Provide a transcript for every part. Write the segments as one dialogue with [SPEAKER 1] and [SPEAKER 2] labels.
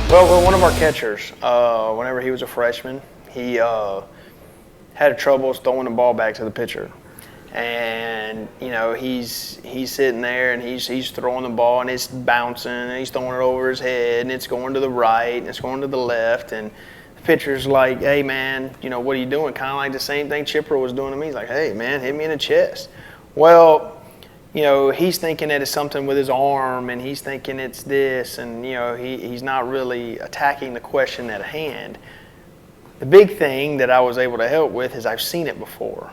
[SPEAKER 1] Well, one of our catchers, whenever he was a freshman, he had troubles throwing the ball back to the pitcher. And you know, he's sitting there and he's throwing the ball and it's bouncing and he's throwing it over his head and it's going to the right and it's going to the left, and the pitcher's like, "Hey man, you know, what are you doing?" Kind of like the same thing Chipper was doing to me. He's like, "Hey man, hit me in the chest." Well, you know, he's thinking that it's something with his arm and he's thinking it's this, and you know, he's not really attacking the question at hand. The big thing that I was able to help with is I've seen it before.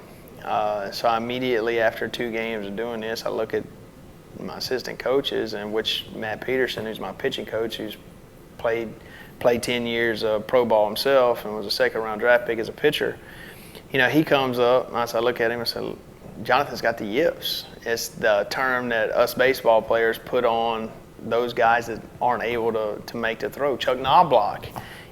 [SPEAKER 1] So I immediately, after 2 games of doing this, I look at my assistant coaches, and which Matt Peterson, who's my pitching coach, who's played 10 years of pro ball himself and was a second-round draft pick as a pitcher. You know, he comes up, and I look at him and say, "Jonathan's got the yips." It's the term that us baseball players put on those guys that aren't able to make the throw. Chuck Knobloch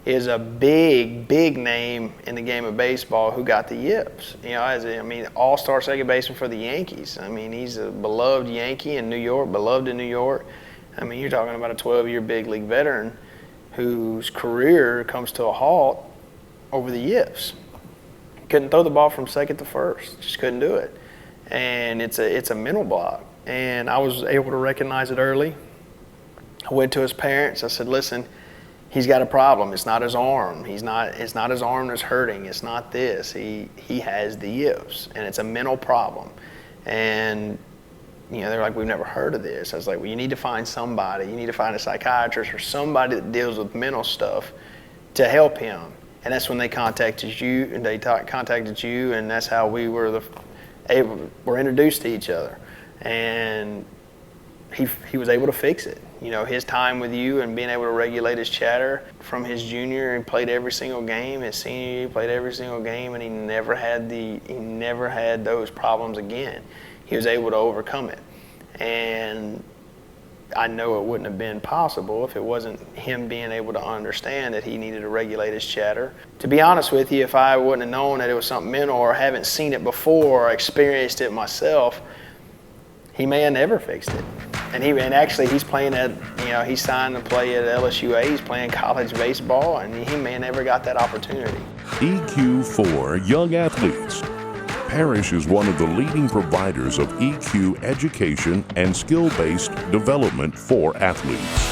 [SPEAKER 1] is a big name in the game of baseball who got the yips. You know, all-star second baseman for the Yankees. I mean, he's a beloved Yankee in New York, beloved in New York. I mean, you're talking about a 12-year big league veteran whose career comes to a halt over the yips. Couldn't throw the ball from second to first, just couldn't do it. And it's a mental block. And I was able to recognize it early. I went to his parents, I said, "Listen, he's got a problem. It's not his arm. It's not his arm that's hurting. It's not this. He has the yips, and it's a mental problem." And you know, they're like, "We've never heard of this." I was like, "Well, you need to find somebody. You need to find a psychiatrist or somebody that deals with mental stuff to help him." And that's when they contacted you, and and that's how we were introduced to each other. And he was able to fix it. You know, his time with you and being able to regulate his chatter from his junior, he played every single game. His senior year, he played every single game, and he never had those problems again. He was able to overcome it. And I know it wouldn't have been possible if it wasn't him being able to understand that he needed to regulate his chatter. To be honest with you, if I wouldn't have known that it was something mental or haven't seen it before or experienced it myself, he may have never fixed it. And actually he's playing he signed to play at LSUA. He's playing college baseball, and he may have never got that opportunity.
[SPEAKER 2] EQ for young athletes. Parrish is one of the leading providers of EQ education and skill-based development for athletes.